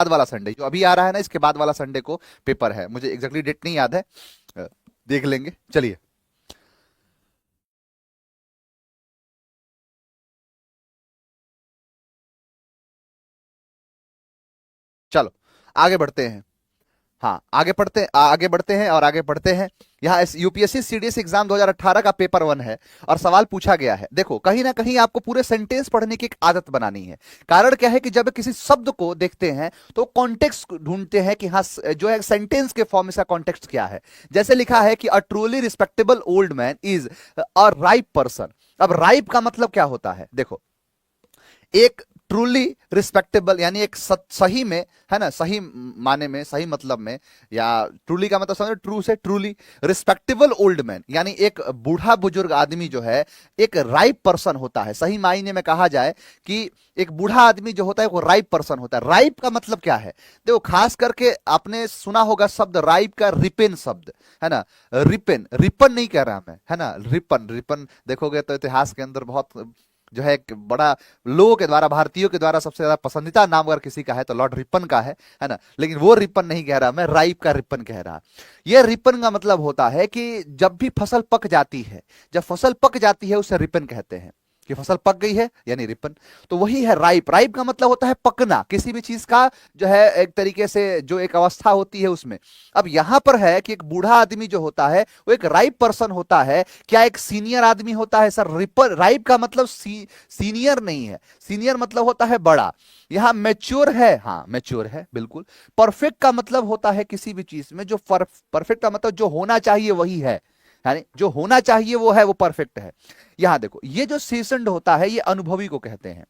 बाद वाला संडे जो अभी आ रहा है ना, इसके बाद वाला संडे को पेपर है, मुझे एग्जैक्टली डेट नहीं याद है, देख लेंगे। चलिए चलो आगे बढ़ते हैं। हाँ आगे बढ़ते हैं और आगे बढ़ते हैं। यहाँ यूपीएससी सीडीएस एग्जाम 2018 का पेपर 1 है और सवाल पूछा गया है। देखो कहीं ना कहीं आपको पूरे सेंटेंस पढ़ने की एक आदत बनानी है। कारण क्या है कि जब किसी शब्द को देखते हैं तो कॉन्टेक्स्ट ढूंढते हैं कि हाँ जो है सेंटेंस के फॉर्म में इसका कॉन्टेक्स्ट क्या है। जैसे लिखा है कि a truly respectable old man is a ripe person. अब राइप का मतलब क्या होता है, देखो एक ट्रूली रिस्पेक्टेबल यानी एक सही में, है ना, सही माने में, सही मतलब में, या ट्रूली का मतलब समझो ट्रू से ट्रूली। रिस्पेक्टेबल ओल्ड मैन यानी एक बूढ़ा बुजुर्ग आदमी जो है एक राइप पर्सन होता है। सही मायने में कहा जाए कि एक बूढ़ा आदमी जो होता है वो राइप पर्सन होता है। राइप का मतलब क्या है, देखो खास करके आपने सुना होगा शब्द राइप का, रिपेन शब्द, है ना। रिपेन, रिपन नहीं कह रहा मैं, है ना, रिपन। रिपन देखोगे तो इतिहास के अंदर बहुत जो है एक बड़ा लोगों के द्वारा, भारतीयों के द्वारा सबसे ज्यादा पसंदीदा नाम अगर किसी का है तो लॉर्ड रिपन का है ना। लेकिन वो रिपन नहीं कह रहा मैं, राइप का रिपन कह रहा। ये रिपन का मतलब होता है कि जब भी फसल पक जाती है, जब फसल पक जाती है उसे रिपन कहते हैं, कि फसल पक गई है यानी रिपन। तो वही है राइप। राइप का मतलब होता है पकना, किसी भी चीज का जो है एक तरीके से जो एक अवस्था होती है उसमें। अब यहां पर है कि एक बूढ़ा आदमी जो होता है वो एक राइप पर्सन होता है। क्या एक सीनियर आदमी होता है सर? रिपर राइप का मतलब सीनियर नहीं है, सीनियर मतलब होता है बड़ा। यहां मैच्योर है, हाँ मैच्योर है बिल्कुल। परफेक्ट का मतलब होता है किसी भी चीज में जो परफेक्ट का मतलब जो होना चाहिए वही है, यानी जो होना चाहिए वो है, वो परफेक्ट है। यहां देखो ये जो सीजन्ड होता है ये अनुभवी को कहते हैं।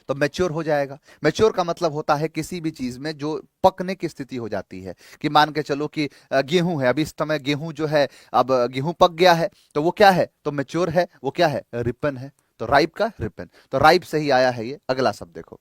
तो मैच्योर हो जाएगा। मैच्योर का मतलब होता है किसी भी चीज में जो पकने की स्थिति हो जाती है। कि मान के चलो कि गेहूं है, अभी इस समय गेहूं जो है, अब गेहूं पक गया है तो वो क्या है, तो मैच्योर है, वो क्या है, रिपन है। तो राइप का रिपन, तो राइप से ही आया है ये। अगला शब्द देखो,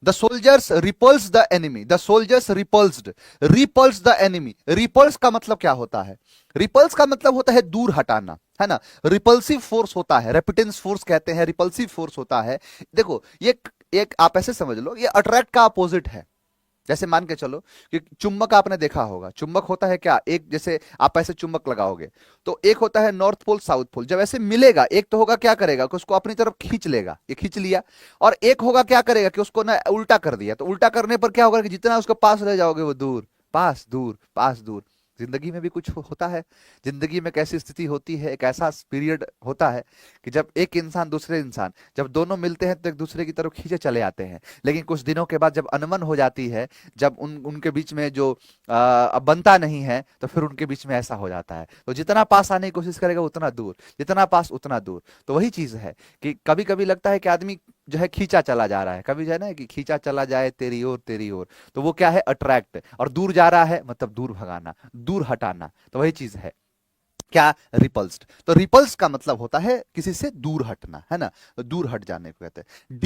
the soldiers repulse the enemy. The soldiers repulsed, repulse the enemy. Repulse का मतलब क्या होता है, रिपल्स का मतलब होता है दूर हटाना, है ना। रिपल्सिव फोर्स होता है, रेपिटेंस फोर्स कहते हैं, रिपल्सिव फोर्स होता है। देखो ये एक आप ऐसे समझ लो ये अट्रैक्ट का अपोजिट है। जैसे मान के चलो कि चुंबक आपने देखा होगा, चुंबक होता है क्या, एक जैसे आप ऐसे चुंबक लगाओगे तो एक होता है नॉर्थ पोल साउथ पोल, जब ऐसे मिलेगा एक तो होगा क्या करेगा कि उसको अपनी तरफ खींच लेगा, ये खींच लिया। और एक होगा क्या करेगा कि उसको ना उल्टा कर दिया, तो उल्टा करने पर क्या होगा कि जितना उसके पास रह जाओगे वो दूर, पास दूर पास दूर। जिंदगी में भी कुछ होता है। जिंदगी में एक ऐसी स्थिति होती है, एक ऐसा पीरियड होता है कि जब एक इंसान दूसरे इंसान जब दोनों मिलते हैं तो एक दूसरे की तरफ खींचे चले आते हैं। लेकिन कुछ दिनों के बाद जब अनबन हो जाती है, जब उनके बीच में जो अब बनता नहीं है तो फिर उनके बीच में ऐसा हो जाता है। तो जितना पास आने की कोशिश करेगा उतना दूर, जितना पास उतना दूर। तो वही चीज है कि कभी कभी लगता है कि आदमी जो है खींचा चला जा रहा है, कभी जो है ना कि खींचा चला जाए तेरी ओर तेरी ओर। तो वो क्या है, अट्रैक्ट। और दूर जा रहा है मतलब दूर भगाना, दूर हटाना। तो वही चीज है क्या, रिपल्स्ड। तो रिपल्स का मतलब होता है किसी से दूर हटना, है ना, दूर हट जाने को कहते हैं।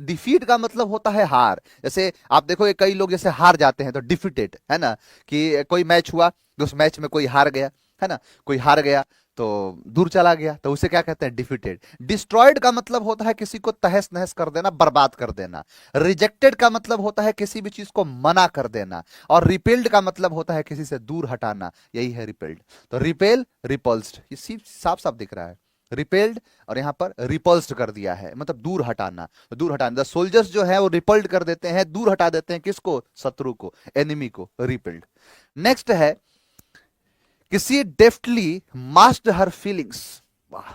डिफीट का मतलब होता है हार। जैसे आप देखो ये कई लोग जैसे हार जाते हैं तो डिफीटेड, है ना, कि कोई मैच हुआ तो उस मैच में कोई हार गया, है ना, कोई हार गया तो दूर चला गया, तो उसे क्या कहते हैं, डिफीटेड। डिस्ट्रॉयड का मतलब होता है किसी को तहस नहस कर देना, बर्बाद कर देना। रिजेक्टेड का मतलब होता है किसी भी चीज को मना कर देना। और रिपेल्ड का मतलब होता है किसी से दूर हटाना, यही है रिपेल्ड। तो रिपेल, रिपल्स्ड, ये साफ साफ दिख रहा है। रिपेल्ड और यहां पर रिपल्स्ड कर दिया है, मतलब दूर हटाना। तो दूर हटाना, द सोल्जर्स जो है वो रिपल्ड कर देते हैं, दूर हटा देते हैं किसको, शत्रु को, एनिमी को, रिपेल्ड। नेक्स्ट है किसी डेफ्टली मास्क्ड हर फीलिंग्स। वाह।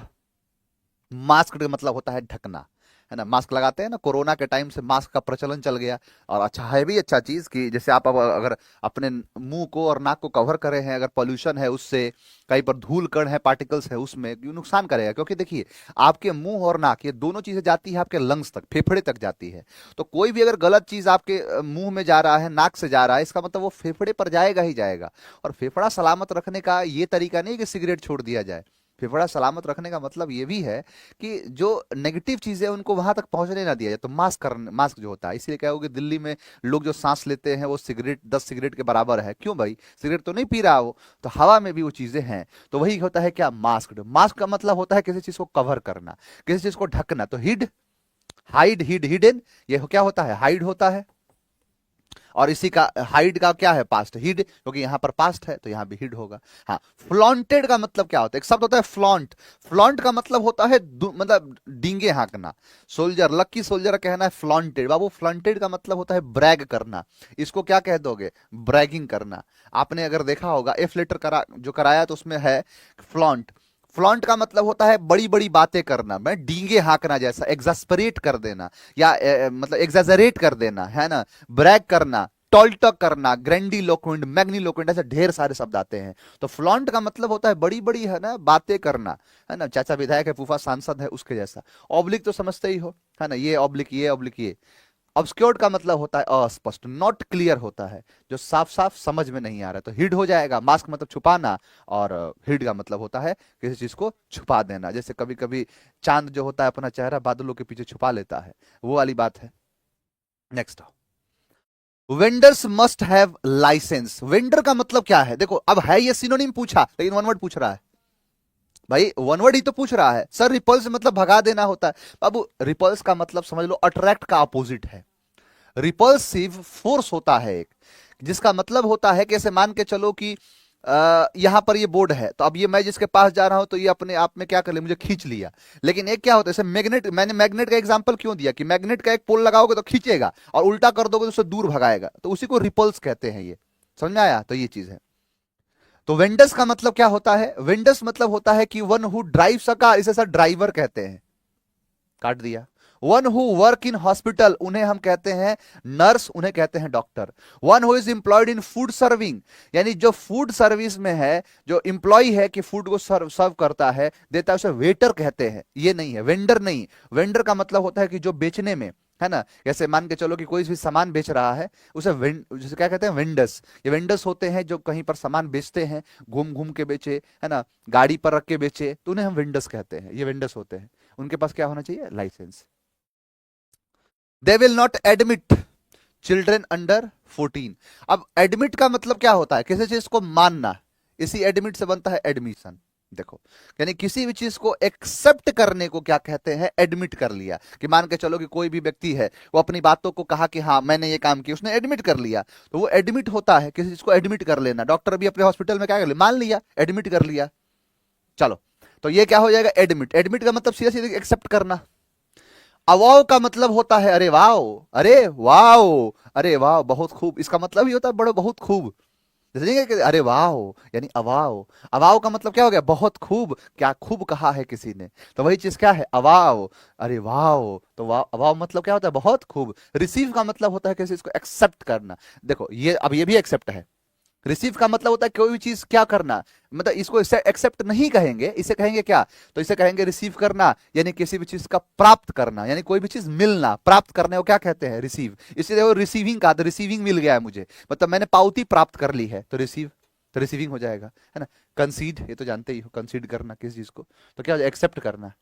मास्क का मतलब होता है ढकना, है ना। मास्क लगाते हैं ना, कोरोना के टाइम से मास्क का प्रचलन चल गया। और अच्छा है भी अच्छा चीज कि जैसे आप अब अगर अपने मुंह को और नाक को कवर करे हैं, अगर पोल्यूशन है उससे, कहीं पर धूल कण है, पार्टिकल्स है उसमें, ये नुकसान करेगा। क्योंकि देखिए आपके मुंह और नाक ये दोनों चीजें जाती है आपके लंग्स तक, फेफड़े तक जाती है। तो कोई भी अगर गलत चीज आपके मुंह में जा रहा है, नाक से जा रहा है, इसका मतलब वो फेफड़े पर जाएगा ही जाएगा। और फेफड़ा सलामत रखने का ये तरीका नहीं कि सिगरेट छोड़ दिया जाए। फेफड़ा सलामत रखने का मतलब ये भी है कि जो नेगेटिव चीजें हैं उनको वहां तक पहुंचने ना दिया जाए। तो मास्क जो होता है, इसीलिए क्या होगा दिल्ली में लोग जो सांस लेते हैं वो सिगरेट 10 सिगरेट के बराबर है। क्यों भाई, सिगरेट तो नहीं पी रहा वो, तो हवा में भी वो चीजें हैं। तो वही होता है क्या, मास्क। मास्क का मतलब होता है किसी चीज को कवर करना, किसी चीज को ढकना। तो हिड, हाइड, हिडन, ये क्या होता है, हाइड होता है। और इसी का हाइड का क्या है, पास्ट, हिड, क्योंकि यहां पर पास्ट है तो यहां भी हिड होगा। हाँ, फ्लॉन्टेड का मतलब क्या होता है, एक शब्द होता है फ्लॉन्ट। फ्लॉन्ट का मतलब होता है मतलब डींगे हाँकना। सोल्जर, लक्की सोल्जर का कहना है फ्लॉन्टेड। बाबू फ्लॉन्टेड का मतलब होता है ब्रैग करना। इसको क्या कह दोगे, ब्रैगिंग करना। आपने अगर देखा होगा एफ लेटर जो कराया तो उसमें है फ्लॉन्ट। फ्लॉन्ट का मतलब होता है बड़ी बड़ी बातें करना, मैं डींगे हाँकना जैसा, एग्जास्परेट कर देना या मतलब एग्जाजरेट कर देना, है ना, ब्रैग करना, टॉल्टक करना, ग्रैंडीलोक्वेंट, मैग्नीलोक्वेंट, ऐसे ढेर सारे शब्द आते हैं। तो फ्लॉन्ट का मतलब होता है बड़ी बड़ी, है ना, बातें करना, है ना, चाचा विधायक है, फूफा सांसद है, उसके जैसा। ऑब्लिक तो समझते ही हो, है ना, ये ऑब्लिक ये, ऑब्लिक ये। ऑब्सक्योर्ड का मतलब होता है अस्पष्ट, नॉट क्लियर होता है, जो साफ साफ समझ में नहीं आ रहा है, तो हिड हो जाएगा। मास्क मतलब छुपाना, और हिड का मतलब होता है किसी चीज को छुपा देना। जैसे कभी कभी चांद जो होता है अपना चेहरा बादलों के पीछे छुपा लेता है, वो वाली बात है। Next, vendors must have licence. Vendor का मतलब क्या है, देखो अब है ये सिनोनिम पूछा, लेकिन वन वर्ड पूछ रहा है भाई, वन वर्ड ही तो पूछ रहा है। सर रिपल्स मतलब भगा देना होता है। बाबू रिपल्स का मतलब समझ लो अट्रैक्ट का अपोजिट है। रिपल्सिव फोर्स होता है एक, जिसका मतलब होता है कि ऐसे मान के चलो कि यहां पर ये बोर्ड है, तो अब ये मैं जिसके पास जा रहा हूं तो ये अपने आप में क्या कर ले, मुझे खींच लिया। लेकिन एक क्या होता है, जैसे मैग्नेट, मैंने मैग्नेट का एग्जांपल क्यों दिया कि मैग्नेट का एक पोल लगाओगे तो खींचेगा, और उल्टा कर दोगे तो उसे दूर भगाएगा, तो उसी को रिपल्स कहते हैं। ये समझ में आया, तो ये चीज है। तो वेंडस का मतलब क्या होता है, वेंडस मतलब होता है कि वन हु ड्राइव, का इसे सर ड्राइवर कहते हैं, काट दिया। One who work in hospital, उन्हें हम कहते हैं नर्स, उन्हें कहते हैं doctor. One who is employed in food serving, यानी जो फूड सर्विस में है, जो एम्प्लॉय है कि फूड को सर्व करता है, देता है, उसे वेटर कहते हैं। ये नहीं है, वेंडर नहीं। वेंडर का मतलब होता है कि जो बेचने में, है ना, जैसे मान के चलो कि कोई भी सामान बेच रहा है, उसे जैसे क्या कहते हैं, वेंडर्स। ये वेंडर्स होते हैं जो कहीं पर सामान बेचते हैं, घूम घूम के बेचे, है ना, गाड़ी पर रख के बेचे, तो उन्हें हम वेंडर्स कहते हैं। ये वेंडर्स होते हैं, उनके पास क्या होना चाहिए, licence. They will not admit children under 14। अब एडमिट का मतलब क्या होता है, किसी चीज को मानना, इसी एडमिट से बनता है एडमिशन। देखो, यानी किसी भी चीज को एक्सेप्ट करने को क्या कहते हैं, एडमिट कर लिया। कि मान के चलो कि कोई भी व्यक्ति है, वो अपनी बातों को कहा कि हाँ मैंने ये काम किया, उसने एडमिट कर लिया, तो वो एडमिट होता है, किसी चीज को एडमिट कर लेना। डॉक्टर भी अपने हॉस्पिटल में क्या कर लिया, मान लिया, एडमिट कर लिया। चलो, तो ये क्या हो जाएगा, एडमिट। एडमिट का मतलब सीधा सीधा एक्सेप्ट करना। अवाव का मतलब होता है अरे वाओ, अरे वाओ, अरे वाओ, बहुत खूब, इसका मतलब ही होता है बड़ो, बहुत खूब। जैसे कि अरे वाओ यानी अवाओ। अवाओ का मतलब क्या हो गया, बहुत खूब, क्या खूब कहा है किसी ने, तो वही चीज क्या है, अवाओ, अरे वाओ। तो वाओ, अवाओ मतलब क्या होता है, बहुत खूब। रिसीव का मतलब होता है किसी चीज को एक्सेप्ट करना। देखो ये, अब ये भी एक्सेप्ट है। रिसीव का मतलब होता है कोई भी चीज क्या करना, मतलब इसको एक्सेप्ट नहीं कहेंगे, इसे कहेंगे क्या, तो इसे कहेंगे रिसीव करना, यानी किसी भी चीज का प्राप्त करना, यानी कोई भी चीज मिलना, प्राप्त करने को क्या कहते हैं, रिसीव। इसलिए वो रिसीविंग का, तो रिसीविंग मिल गया है मुझे, मतलब मैंने पावती प्राप्त कर ली है, तो रिसीव, तो रिसीविंग हो जाएगा, है ना। कंसीड, ये तो जानते ही हो, कंसीड करना किसी चीज को, तो क्या एक्सेप्ट करना।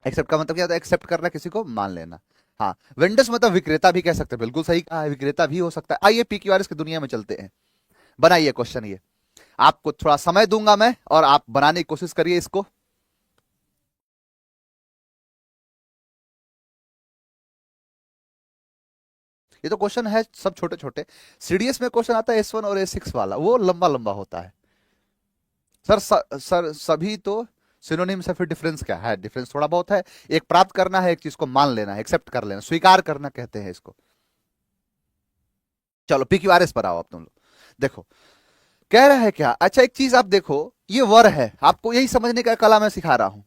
एक्सेप्ट का मतलब क्या होता है, एक्सेप्ट करना, किसी को मान लेना। हाँ, वेंडर्स मतलब विक्रेता भी कह सकते हैं, बिल्कुल सही कहा है, विक्रेता भी हो सकता है। आइए पीक्यूआरएस की दुनिया में चलते हैं। बनाइए क्वेश्चन, ये आपको थोड़ा समय दूंगा मैं, और आप बनाने की कोशिश करिए इसको। ये तो क्वेश्चन है सब छोटे छोटे। सीडीएस में क्वेश्चन आता है S1 और S6 वाला, वो लंबा लंबा होता है। सर सर सभी तो सिनोनिम से, फिर डिफरेंस क्या है, डिफरेंस थोड़ा बहुत है। एक प्राप्त करना है, एक चीज को मान लेना है, एक्सेप्ट कर लेना, स्वीकार करना कहते हैं इसको। चलो पीक्यूआरएस पर आओ आप तुम लोग। देखो कह रहा है क्या, अच्छा एक चीज आप देखो, ये वर है, आपको यही समझने का कला मैं सिखा रहा हूं,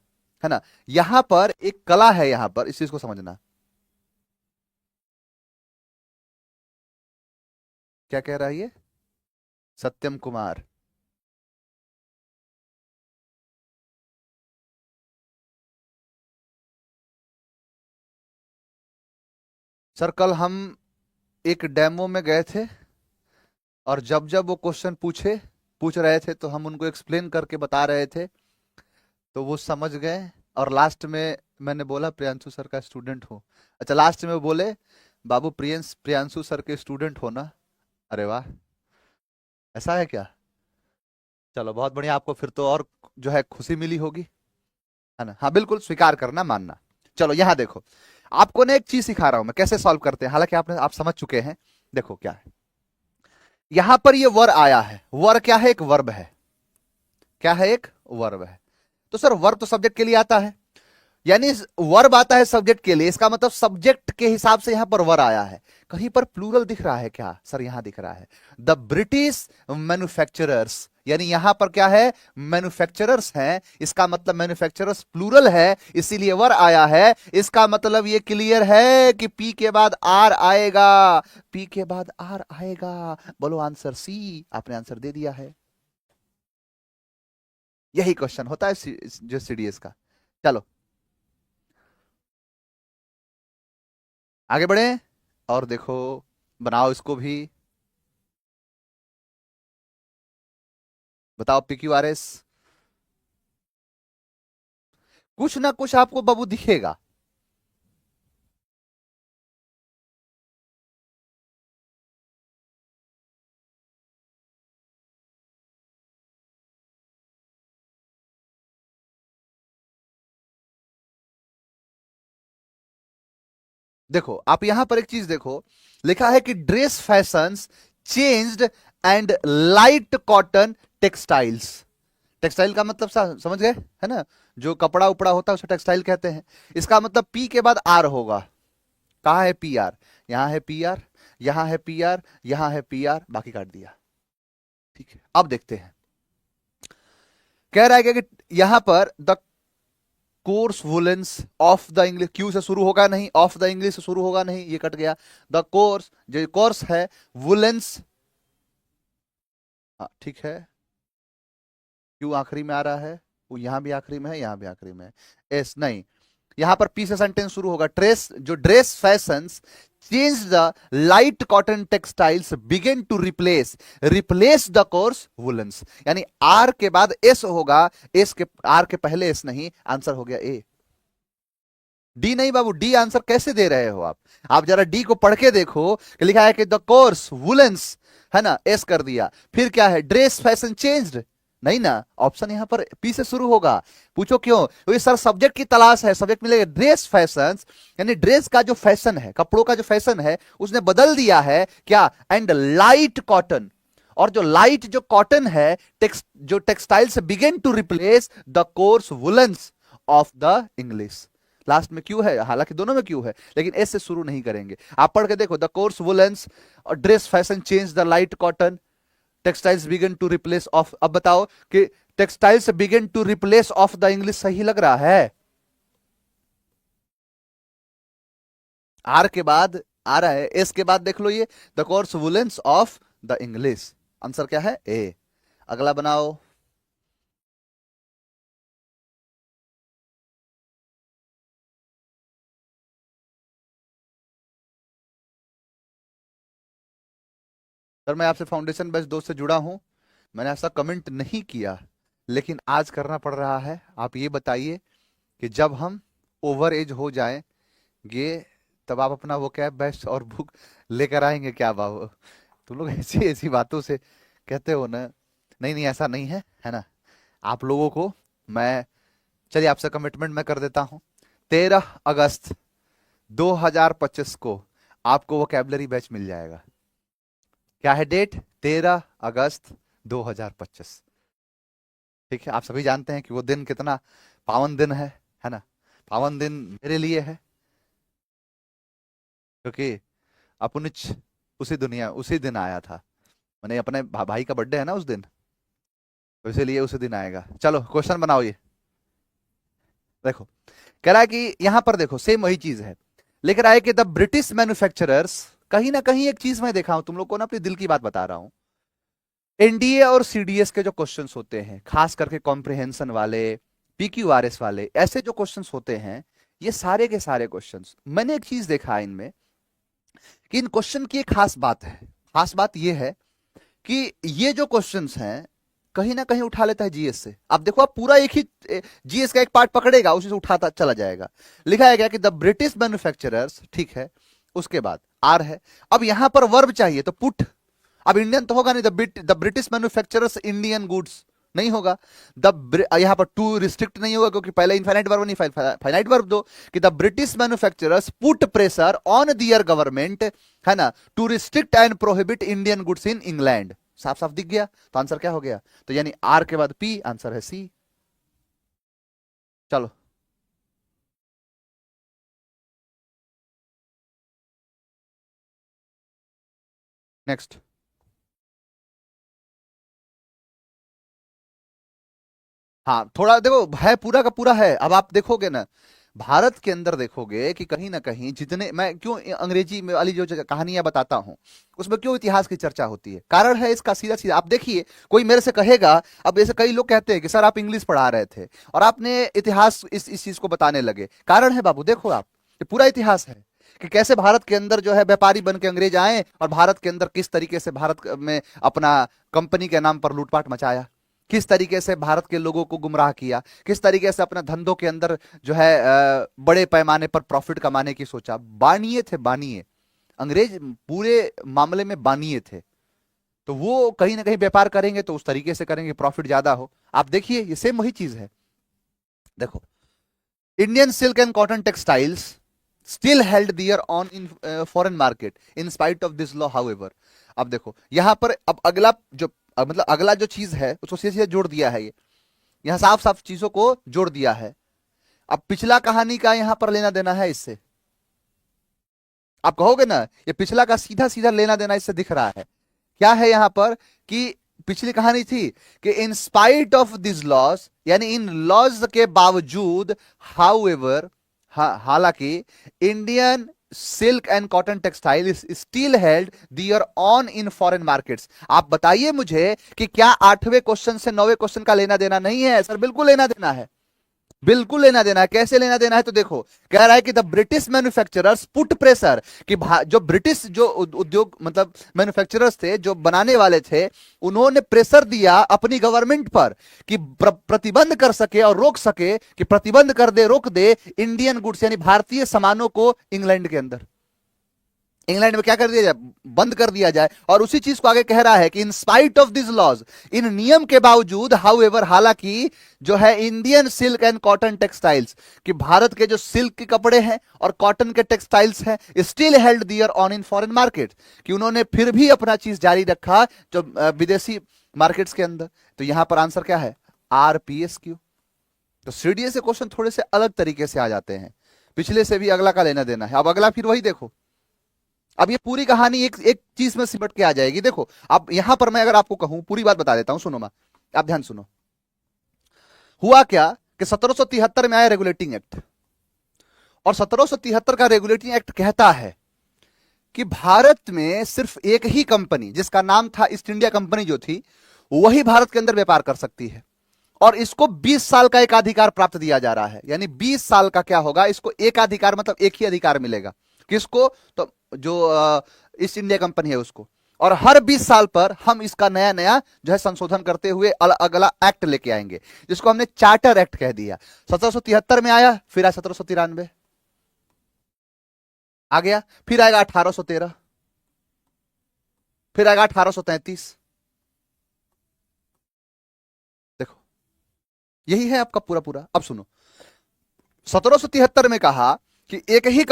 है ना। यहां पर एक कला है, यहां पर इस चीज को समझना। क्या कह रहा है ये, सत्यम कुमार। सर कल हम एक डेमो में गए थे, और जब जब वो क्वेश्चन पूछ रहे थे, तो हम उनको एक्सप्लेन करके बता रहे थे, तो वो समझ गए। और लास्ट में मैंने बोला प्रियांशु सर का स्टूडेंट हो। अच्छा, लास्ट में वो बोले बाबू प्रियांशु सर के स्टूडेंट हो ना। अरे वाह, ऐसा है क्या। चलो बहुत बढ़िया, आपको फिर तो और जो है खुशी मिली होगी, है ना। हाँ बिल्कुल, स्वीकार करना, मानना। चलो यहां देखो, आपको ना एक चीज सिखा रहा हूं मैं, कैसे सॉल्व करते हैं, हालांकि आप समझ चुके हैं। देखो क्या है, यहां पर ये वर आया है, वर क्या है? एक वर्ब है। क्या है? एक वर्ब है। तो सर वर्ब तो सब्जेक्ट के लिए आता है, यानी वर्ब आता है सब्जेक्ट के लिए, इसका मतलब सब्जेक्ट के हिसाब से यहां पर वर आया है। कहीं पर प्लूरल दिख रहा है क्या? सर यहां दिख रहा है द ब्रिटिश मैन्युफैक्चरर्स, यानी यहां पर क्या है? मैन्युफैक्चरर्स हैं, इसका मतलब मैन्युफैक्चरर्स प्लूरल है, इसीलिए वर आया है। इसका मतलब ये क्लियर है कि पी के बाद आर आएगा, पी के बाद आर आएगा। बोलो आंसर सी, आपने आंसर दे दिया है। यही क्वेश्चन होता है जो सीडीएस का। चलो आगे बढ़े और देखो, बनाओ इसको भी। बताओ PQRS। कुछ ना कुछ आपको बाबू दिखेगा। देखो आप यहां पर एक चीज देखो, लिखा है कि dress fashions changed and light cotton textiles. Textile का मतलब समझ गए है ना, जो कपड़ा उपड़ा होता है उसे टेक्सटाइल कहते हैं। इसका मतलब पी के बाद आर होगा। कहां है पी आर? यहां है पी आर, यहां है पी आर, यहां है पी आर, बाकी काट दिया। ठीक है, अब देखते हैं। कह रहा है कि यहां पर the coarse woollens of the English, Q से शुरू होगा नहीं, ऑफ द इंग्लिश से शुरू होगा नहीं, ये कट गया। द कोर्स, जो कोर्स है वुलेंस, हाँ ठीक है, क्यू आखिरी में आ रहा है, वो यहां भी आखिरी में है, यहां भी आखिरी में है। एस नहीं, यहां पर पी से सेंटेंस शुरू होगा। ड्रेस, जो dress fashions change the light cotton textiles begin to replace the coarse woollens, यानी आर के बाद एस होगा, एस के आर के पहले एस नहीं, आंसर हो गया ए। डी नहीं बाबू, डी आंसर कैसे दे रहे हो आप जरा डी को पढ़ के देखो कि लिखा है कि द कोर्स वुलेंस, है ना, एस कर दिया, फिर क्या है? ड्रेस फैशन चेंज्ड, नहीं ना, ऑप्शन यहां पर पी से शुरू होगा। पूछो क्यों? क्योंकि सर सब्जेक्ट की तलाश है, सब्जेक्ट मिलेगा ड्रेस फैशन, यानी ड्रेस का जो फैशन है, कपड़ों का जो फैशन है, उसने बदल दिया है क्या? एंड लाइट कॉटन, और जो लाइट जो कॉटन है, जो टेक्सटाइल से begin to replace the coarse woollens of the English. Last में क्यू है, हालांकि दोनों में क्यू है, लेकिन एस से शुरू नहीं करेंगे। आप पढ़ के देखो, द कोर्स वुलेंस और dress fashion change the light cotton textiles begin to replace of. अब बताओ कि textiles begin to replace of the English सही लग रहा है? आर के बाद आ रहा है, एस के बाद देख लो, ये the coarse woollens of the English, answer क्या है? ए। अगला बनाओ। सर मैं आपसे फाउंडेशन बैच 2 से जुड़ा हूं, मैंने ऐसा कमेंट नहीं किया, लेकिन आज करना पड़ रहा है। आप ये बताइए कि जब हम ओवर एज हो जाएंगे, तब आप अपना वो कैब बैच और बुक लेकर आएंगे क्या बाबू? तुम लोग ऐसी ऐसी बातों से कहते हो ना। नहीं नहीं, ऐसा नहीं है, है ना। आप लोगों को मैं, चलिए आपसे कमिटमेंट मैं कर देता हूं, 13 अगस्त 2025 को आपको वो कैबलरी बैच मिल जाएगा। क्या है डेट? 13 अगस्त 2025। ठीक है, आप सभी जानते हैं कि वो दिन कितना पावन दिन है ना। पावन दिन मेरे लिए है, क्योंकि अपुनिच उसी दिन आया था। मैंने अपने भाई का बर्थडे है ना उस दिन, तो इसीलिए उसी दिन आएगा। चलो क्वेश्चन बनाओ ये। देखो कह रहा है कि यहां पर देखो सेम वही चीज है, लिख रहा है कि द ब्रिटिश मैन्युफैक्चरर्स, कहीं ना कहीं एक चीज मैं देखा हूं, तुम लोग को ना अपनी दिल की बात बता रहा हूं। एनडीए और सीडीएस के जो क्वेश्चंस होते हैं, खास करके कॉम्प्रिहेंशन वाले, पीक्यूआरएस वाले, ऐसे जो क्वेश्चंस होते हैं, ये सारे के सारे क्वेश्चंस, मैंने एक चीज देखा है इनमें कि इन क्वेश्चन की एक खास बात है। खास बात यह है कि ये जो क्वेश्चंस हैं, कहीं ना कहीं उठा लेता है जीएस से। अब देखो, आप पूरा एक ही जीएस का एक पार्ट पकड़ेगा, उसी से उठाता चला जाएगा। लिखा है क्या कि द ब्रिटिश मैन्युफैक्चरर्स, ठीक है, उसके बाद आर है। अब यहां पर वर्ब चाहिए तो पुट। अब इंडियन तो होगा नहीं, the British manufacturers Indian goods, नहीं होगा। यहां पर टू रिस्ट्रिक्ट नहीं होगा क्योंकि पहले इनफाइनाइट वर्ब नहीं, फाइनाइट वर्ब दो कि the British manufacturers put pressure on their government, है ना, to restrict and prohibit Indian goods in England. साफ साफ दिख गया। तो आंसर क्या हो गया? तो यानी आर के बाद पी, आंसर है सी। चलो नेक्स्ट। हाँ थोड़ा देखो, है पूरा का पूरा है। अब आप देखोगे ना, भारत के अंदर देखोगे कि कहीं ना कहीं जितने, मैं क्यों अंग्रेजी में वाली जो कहानियां बताता हूं उसमें क्यों इतिहास की चर्चा होती है, कारण है इसका सीधा सीधा। आप देखिए, कोई मेरे से कहेगा, अब जैसे कई लोग कहते हैं कि सर आप इंग्लिश पढ़ा रहे थे और आपने इतिहास इस चीज को बताने लगे। कारण है बाबू, देखो आप, ये पूरा इतिहास है कि कैसे भारत के अंदर जो है व्यापारी बन के अंग्रेज आए और भारत के अंदर किस तरीके से भारत में अपना कंपनी के नाम पर लूटपाट मचाया, किस तरीके से भारत के लोगों को गुमराह किया, किस तरीके से अपने धंधों के अंदर जो है बड़े पैमाने पर प्रॉफिट कमाने की सोचा। बानिए थे, बानिए, अंग्रेज पूरे मामले में बानिए थे। तो वो कहीं ना कहीं व्यापार करेंगे तो उस तरीके से करेंगे प्रॉफिट ज्यादा हो। आप देखिए ये सेम वही चीज है। देखो, Indian silk and cotton textiles still held their on in foreign market in spite of this law however. अब देखो यहां पर, अब अगला जो मतलब अगला जो चीज है उसको सीधे सीधे जोड़ दिया है, ये यहां साफ साफ चीजों को जोड़ दिया है। अब पिछला कहानी का यहां पर लेना देना है इससे। आप कहोगे ना ये पिछला का सीधा सीधा लेना देना इससे दिख रहा है। क्या है यहां पर कि पिछली कहानी थी कि in spite of this laws, यानी इन लॉज के बावजूद, हाउएवर, हालांकि, Indian silk and cotton textile still held their on in foreign markets. आप बताइए मुझे कि क्या 8वें क्वेश्चन से 9वें क्वेश्चन का लेना देना नहीं है? सर बिल्कुल लेना देना है, बिल्कुल लेना देना है। कैसे लेना देना है? तो देखो, कह रहा है कि the British manufacturers put pressure, कि जो ब्रिटिश जो उद्योग मतलब मैन्युफैक्चरर्स थे, जो बनाने वाले थे, उन्होंने प्रेशर दिया अपनी गवर्नमेंट पर कि प्रतिबंध कर सके और रोक सके, कि प्रतिबंध कर दे, रोक दे इंडियन गुड्स यानी भारतीय सामानों को इंग्लैंड के अंदर, इंग्लैंड में क्या कर दिया जाए, बंद कर दिया जाए। और उसी चीज को आगे कह रहा है कि in spite of this laws, इन नियम के बावजूद, हाउएवर, हालांकि, जो है Indian silk and cotton textiles, कि भारत के जो सिल्क के कपड़े हैं और कॉटन के टेक्सटाइल्स हैं, still held their on in foreign market, कि उन्होंने फिर भी अपना चीज जारी रखा जो विदेशी मार्केट्स के अंदर। तो यहां पर आंसर क्या है? RPSQ। तो सीडीएस से क्वेश्चन थोड़े से अलग तरीके से आ जाते हैं, पिछले से भी अगला का लेना देना है। अब अगला फिर वही देखो, अब ये पूरी कहानी एक एक चीज में सिमट के आ जाएगी। देखो अब यहां पर मैं अगर आपको कहूं, पूरी बात बता देता हूं, सुनो मैं, आप ध्यान सुनो। हुआ क्या कि 1773 में आया रेगुलेटिंग एक्ट, और 1773 का रेगुलेटिंग एक्ट कहता है कि भारत में सिर्फ एक ही कंपनी, जिसका नाम था ईस्ट इंडिया कंपनी जो थी, वही भारत के अंदर व्यापार कर सकती है। और इसको 20 साल का एक अधिकार प्राप्त दिया जा रहा है। यानी 20 साल का क्या होगा, इसको एक अधिकार, मतलब एक ही अधिकार मिलेगा। किसको? तो जो ईस्ट इंडिया कंपनी है उसको। और हर 20 साल पर हम इसका नया नया जो है संशोधन करते हुए अगला एक्ट लेके आएंगे, जिसको हमने चार्टर एक्ट कह दिया। 1773 में आया, फिर आया 1793 आ गया, फिर आएगा 1813, फिर आएगा 1833। देखो यही है आपका पूरा पूरा। अब सुनो, 1773 में कहा कि एक ही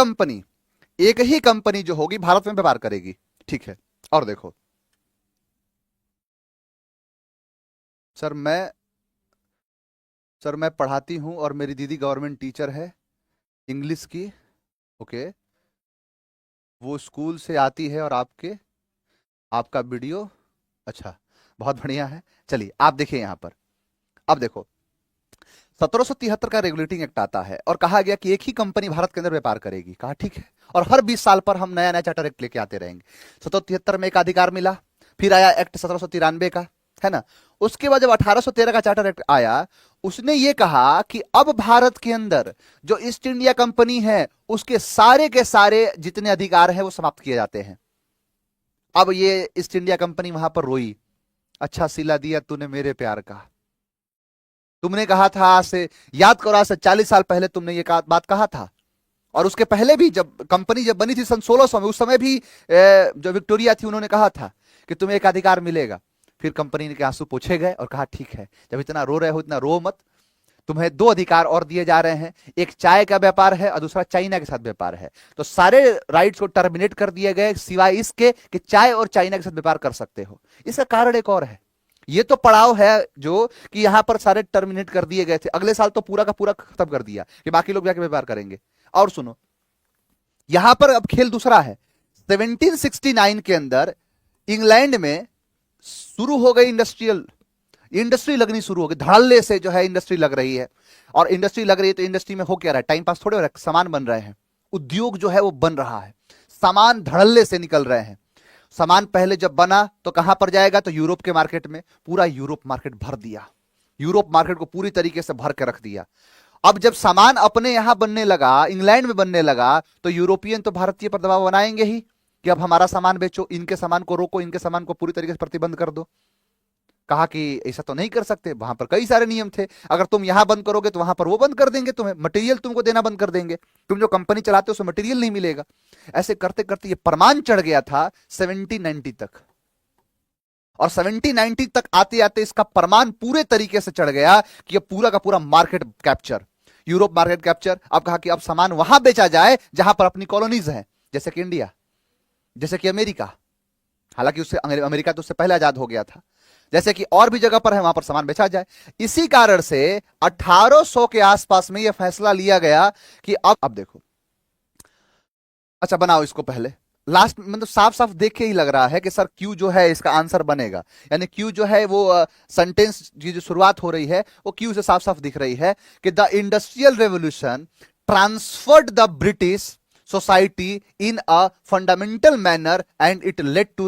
कंपनी जो होगी भारत में व्यापार करेगी, ठीक है। और देखो सर मैं सर मैं पढ़ाती हूं और मेरी दीदी गवर्नमेंट टीचर है इंग्लिश की, ओके, वो स्कूल से आती है और आपका वीडियो, अच्छा बहुत बढ़िया है। चलिए आप देखिए यहां पर, अब देखो 1773 का रेगुलेटिंग एक्ट आता है और कहा गया कि एक ही कंपनी भारत के अंदर व्यापार करेगी। कहा ठीक है, और हर 20 साल पर हम नया नया चार्टर एक्ट लेके आते रहेंगे। 1773 में एक अधिकार मिला, फिर आया एक्ट 1793 का, है ना। उसके बाद जब 1813 का चार्टर एक्ट आया, उसने ये कहा कि अब भारत के अंदर जो ईस्ट इंडिया कंपनी है उसके सारे के सारे जितने अधिकार हैं वो समाप्त किए जाते हैं। अब ये ईस्ट इंडिया कंपनी वहां पर रोई, अच्छा सिला दिया तूने मेरे प्यार का, तुमने कहा था, आज से याद करो, आज से 40 साल पहले तुमने ये बात कहा था। और उसके पहले भी जब कंपनी जब बनी थी सन 1600 में, उस समय भी जो विक्टोरिया थी उन्होंने कहा था कि तुम्हें एक अधिकार मिलेगा। फिर कंपनी के आंसू पूछे गए और कहा ठीक है, जब इतना रो रहे हो इतना रो मत, तुम्हें दो अधिकार और दिए जा रहे हैं, एक चाय का व्यापार है और दूसरा चाइना के साथ व्यापार है। तो सारे राइट्स को टर्मिनेट कर दिए गए सिवाय इसके कि चाय और चाइना के साथ व्यापार कर सकते हो। इसका कारण एक और है, ये तो पड़ाव है जो कि यहां पर सारे टर्मिनेट कर दिए गए थे, अगले साल तो पूरा का पूरा खत्म कर दिया कि बाकी लोग जाके व्यापार करेंगे। और सुनो, यहां पर अब खेल दूसरा है। 1769 के अंदर इंग्लैंड में शुरू हो गई इंडस्ट्री लगनी शुरू हो गई, धड़ल्ले से जो है इंडस्ट्री लग रही है। और इंडस्ट्री लग रही है तो इंडस्ट्री में हो क्या रहा है, टाइम पास थोड़े हो रहा है, सामान बन रहे हैं, उद्योग जो है वो बन रहा है, सामान धड़ल्ले से निकल रहे हैं। सामान पहले जब बना तो कहां पर जाएगा, तो यूरोप के मार्केट में, पूरा यूरोप मार्केट भर दिया, यूरोप मार्केट को पूरी तरीके से भर के रख दिया। अब जब सामान अपने यहां बनने लगा, इंग्लैंड में बनने लगा, तो यूरोपियन तो भारतीय पर दबाव बनाएंगे ही कि अब हमारा सामान बेचो, इनके सामान को रोको, इनके सामान को पूरी तरीके से प्रतिबंध कर दो। कहा कि ऐसा तो नहीं कर सकते, वहां पर कई सारे नियम थे, अगर तुम यहां बंद करोगे तो वहां पर वो बंद कर देंगे, तुम्हें मटेरियल तुमको देना बंद कर देंगे, तुम जो कंपनी चलाते हो उसमें मटेरियल नहीं मिलेगा। ऐसे करते करते ये परमान चढ़ गया था 1790 तक, और 1790 तक आते आते इसका परमान पूरे तरीके से चढ़ गया कि अब पूरा का पूरा market capture, Europe market capture. अब कहा कि अब सामान वहां बेचा जाए जहां पर अपनी कॉलोनीज हैं, जैसे कि इंडिया, जैसे कि अमेरिका, हालांकि उससे अमेरिका तो उससे पहले आजाद हो गया था, जैसे कि और भी जगह पर है वहां पर सामान बेचा जाए। इसी कारण से 1800 के आसपास में यह फैसला लिया गया कि अब देखो, अच्छा बनाओ इसको पहले, लास्ट मतलब साफ साफ देख के ही लग रहा है कि सर क्यू जो है इसका आंसर बनेगा, यानी क्यू जो है वो सेंटेंस की जो शुरुआत हो रही है वो क्यू से साफ साफ दिख रही है कि the industrial revolution transferred the British society in a fundamental manner and it led to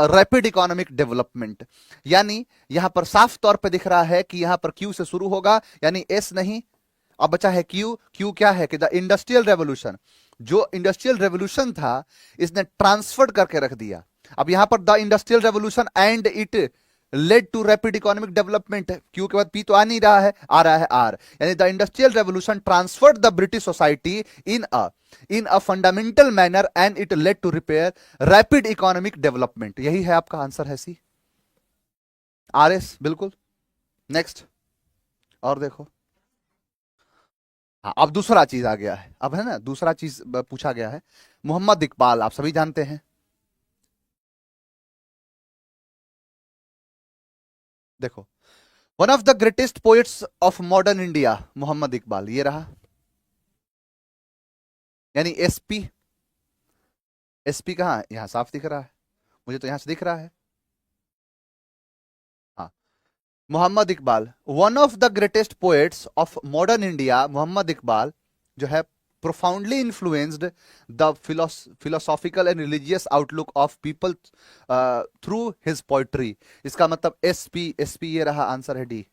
rapid economic development. यानी यहां पर साफ तौर पे दिख रहा है कि यहां पर क्यू से शुरू होगा, यानी एस नहीं, अब बचा है क्यू। क्यू क्या है कि द इंडस्ट्रियल रेवोल्यूशन, जो इंडस्ट्रियल रेवोल्यूशन था इसने ट्रांसफर करके रख दिया। अब यहां पर the industrial revolution and it led to rapid economic development, Q के बाद पी तो आ नहीं रहा है, आ रहा है आर, यानी the industrial revolution transferred the British society in a fundamental manner and it led to repair rapid economic development. यही है आपका आंसर है सी, आर एस, बिल्कुल। नेक्स्ट, और देखो, हाँ अब दूसरा चीज आ गया है, अब है ना दूसरा चीज पूछा गया है। मोहम्मद इकबाल आप सभी जानते हैं, देखो, one of the greatest poets of modern India, Mohammad Iqbal, ये रहा, यानी एसपी। एसपी कहां है, यहां साफ दिख रहा है, मुझे तो यहां से दिख रहा है, हाँ, Mohammad Iqbal, one of the greatest poets of modern India, Mohammad Iqbal जो है profoundly influenced the philosophical and religious outlook of people through his poetry। इसका मतलब एसपी, एसपी ये रहा, आंसर है डी।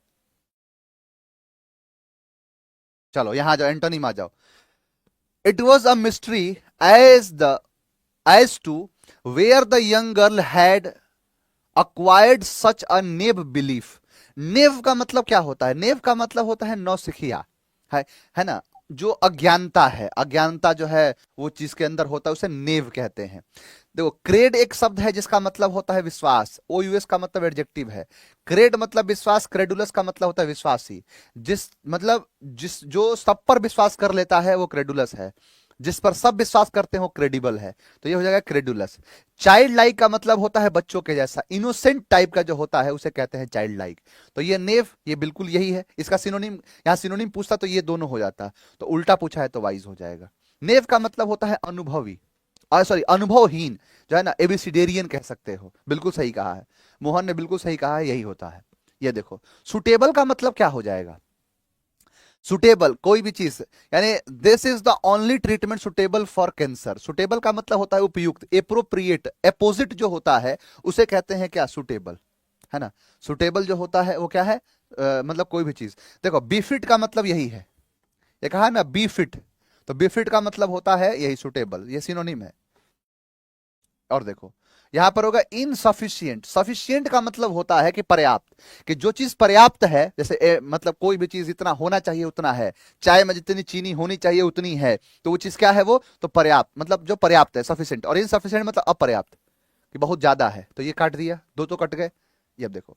चलो यहां जाओ, एंटोनिम आ जाओ। It was a mystery as to where the young girl had acquired such a naive belief। नेव का मतलब क्या होता है, नेव का मतलब होता है नौसिखिया, है ना, जो अज्ञानता है, अज्ञानता जो है वो चीज के अंदर होता है उसे नेव कहते हैं। देखो, क्रेड एक शब्द है जिसका मतलब होता है विश्वास, ओ यूएस का मतलब एडजेक्टिव है, क्रेड मतलब विश्वास, क्रेडुलस का मतलब होता है विश्वासी, जिस जो सब पर विश्वास कर लेता है वो क्रेडुलस है, जिस पर सब विश्वास करते हैं वो क्रेडिबल है, तो ये हो जाएगा क्रेडुलस। चाइल्ड लाइक का मतलब होता है बच्चों के जैसा, इनोसेंट टाइप का जो होता है उसे कहते हैं चाइल्ड लाइक। तो ये नेव, ये बिल्कुल यही है, इसका सिनोनिम, यहां सिनोनिम पूछता तो ये दोनों हो जाता, तो उल्टा पूछा है तो वाइज हो जाएगा। नेव का मतलब होता है अनुभवी, सॉरी अनुभवहीन, जो है ना, एबिसिडेरियन कह सकते हो, बिल्कुल सही कहा है मोहन ने, बिल्कुल सही कहा है, यही होता है। ये देखो, सुटेबल का मतलब क्या हो जाएगा, सुटेबल कोई भी चीज, यानी this is the only treatment suitable for cancer. Suitable का मतलब होता है उपयुक्त, एप्रोप्रिएट, एपोजिट जो होता है उसे कहते हैं क्या, सुटेबल, है ना। सुटेबल जो होता है वो क्या है, मतलब कोई भी चीज। देखो बी फिट का मतलब यही है, ये कहा है ना बी फिट, तो बी फिट का मतलब होता है यही सुटेबल, ये सिनोनिम है। और देखो यहां पर होगा इनसफिशियंट, सफिशियंट का मतलब होता है कि पर्याप्त, कि जो चीज पर्याप्त है, जैसे मतलब कोई भी चीज इतना होना चाहिए उतना है, चाय में जितनी चीनी होनी चाहिए उतनी है, तो वो चीज क्या है, वो तो पर्याप्त, मतलब जो पर्याप्त है, सफिशियंट। और इनसफिशियंट मतलब अपर्याप्त, कि बहुत ज्यादा है, तो ये काट दिया, दो तो कट गए, ये अब देखो,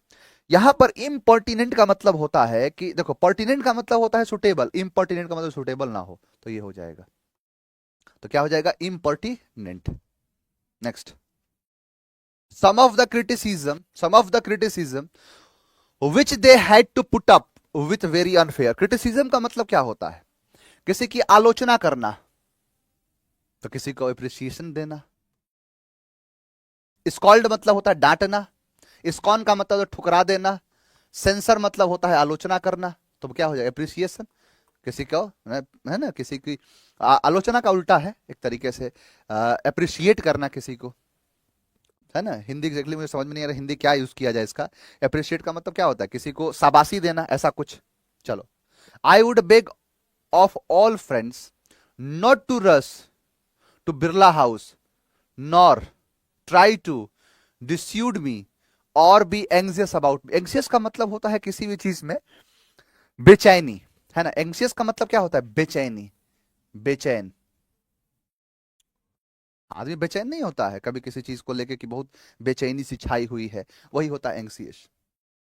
यहां पर इम्पर्टिनेंट का मतलब होता है कि देखो, पर्टिनेंट का मतलब होता है सुटेबल, इम्पर्टिनेंट का मतलब सुटेबल ना हो, तो ये हो जाएगा, तो क्या हो जाएगा, impertinent. Next, some of the criticism which they had to put up with very unfair। Criticism का मतलब क्या होता है, किसी की आलोचना करना, तो किसी को अप्रिसिएशन देना। स्कॉल्ड मतलब होता है डांटना, स्कॉन का मतलब ठुकरा देना, सेंसर मतलब होता है आलोचना करना, तो क्या हो जाएगा, अप्रिसिएशन। किसी को है ना, किसी की आलोचना का उल्टा है एक तरीके से अप्रिशिएट करना किसी को, है ना। हिंदी एग्जैक्टली मुझे समझ में नहीं आ रहा हिंदी क्या यूज किया जाए इसका। अप्रिशिएट का मतलब क्या होता है, किसी को शाबाशी देना, ऐसा कुछ। चलो, I would beg of all friends not to rush to Birla house nor try to dissuade me और be anxious about me. Anxious का मतलब होता है किसी भी चीज में बेचैनी, है ना। एंग्जियस का मतलब क्या होता है, बेचैनी, बेचैन। आदमी बेचैन नहीं होता है कभी किसी चीज को लेके कि बहुत बेचैनी सी छाई हुई है, वही होता है एंग्जियस,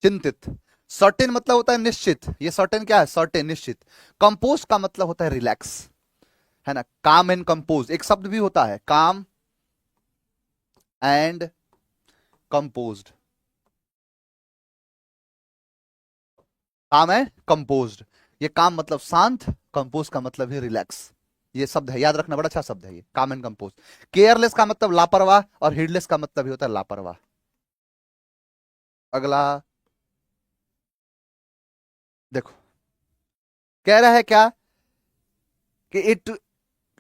चिंतित। सर्टेन मतलब होता है निश्चित, ये सर्टेन क्या है, सर्टेन निश्चित। कंपोज का मतलब होता है रिलैक्स, है ना। काम एंड कंपोज एक शब्द भी होता है, काम एंड कंपोज्ड, काम है कंपोज्ड। ये काम मतलब शांत, कंपोज का मतलब है रिलैक्स। ये शब्द है, याद रखना, बड़ा अच्छा शब्द है ये, काम एंड कंपोज। केयरलेस का मतलब लापरवाह, और हीडलेस का मतलब भी होता है लापरवाह। अगला देखो, कह रहा है क्या कि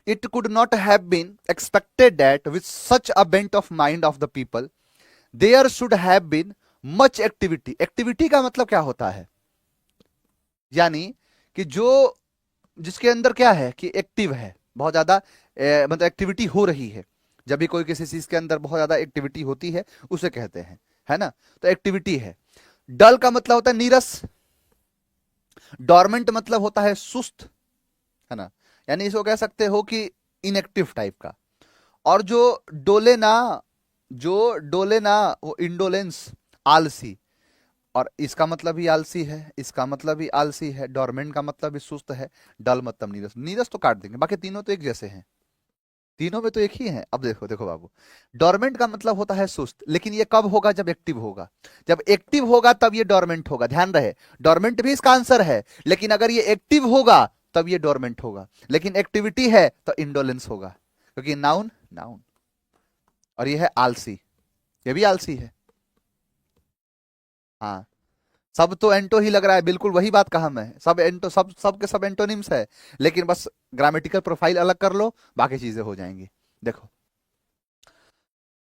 it could not have been expected that with such a bent of mind of the people there should have been much activity. Activity का मतलब क्या होता है, यानी कि जो जिसके अंदर क्या है कि एक्टिव है, बहुत ज्यादा मतलब एक्टिविटी हो रही है। जब भी कोई किसी चीज के अंदर बहुत ज्यादा एक्टिविटी होती है उसे कहते हैं, है ना। तो एक्टिविटी है। डल का मतलब होता है नीरस, डोरमेंट मतलब होता है सुस्त, है ना। यानी इसको कह सकते हो कि इनएक्टिव टाइप का। और जो डोले ना, जो डोले ना वो इंडोलेंस, आलसी। और इसका मतलब भी आलसी है, इसका मतलब भी आलसी है, डोरमेंट का मतलब भी सुस्त है, डल मतलब नीरस। नीरस तो काट देंगे, बाकी तीनों तो एक जैसे हैं, तीनों में तो एक ही है। अब देखो देखो बाबू, डोरमेंट का मतलब होता है सुस्त, लेकिन ये कब होगा, जब एक्टिव होगा। जब एक्टिव होगा तब ये डोरमेंट होगा, ध्यान रहे। डोरमेंट भी इसका आंसर है, लेकिन अगर ये एक्टिव होगा तब ये डोरमेंट होगा, लेकिन एक्टिविटी है तो इंडोलेंस होगा, क्योंकि नाउन नाउन। और ये है आलसी, ये भी आलसी है। हाँ, सब तो एंटो ही लग रहा है, बिल्कुल वही बात कहा मैं, सब एंटो, सब के सब एंटोनिम्स है, लेकिन बस ग्रामेटिकल प्रोफाइल अलग कर लो, बाकी चीजें हो जाएंगी। देखो,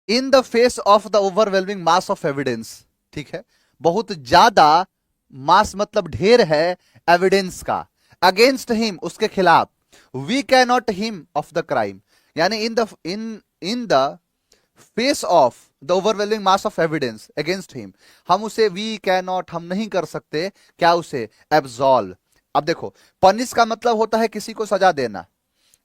इन the face of the overwhelming mass of evidence, ठीक है, बहुत ज्यादा, मास मतलब ढेर है, एविडेंस का, अगेंस्ट हिम उसके खिलाफ, we can not him of the crime. यानी in the face of the overwhelming mass of evidence against him, हम उसे वी कैन नॉट, हम नहीं कर सकते क्या, उसे एब्सॉल्व। अब देखो, पनिश का मतलब होता है किसी को सजा देना,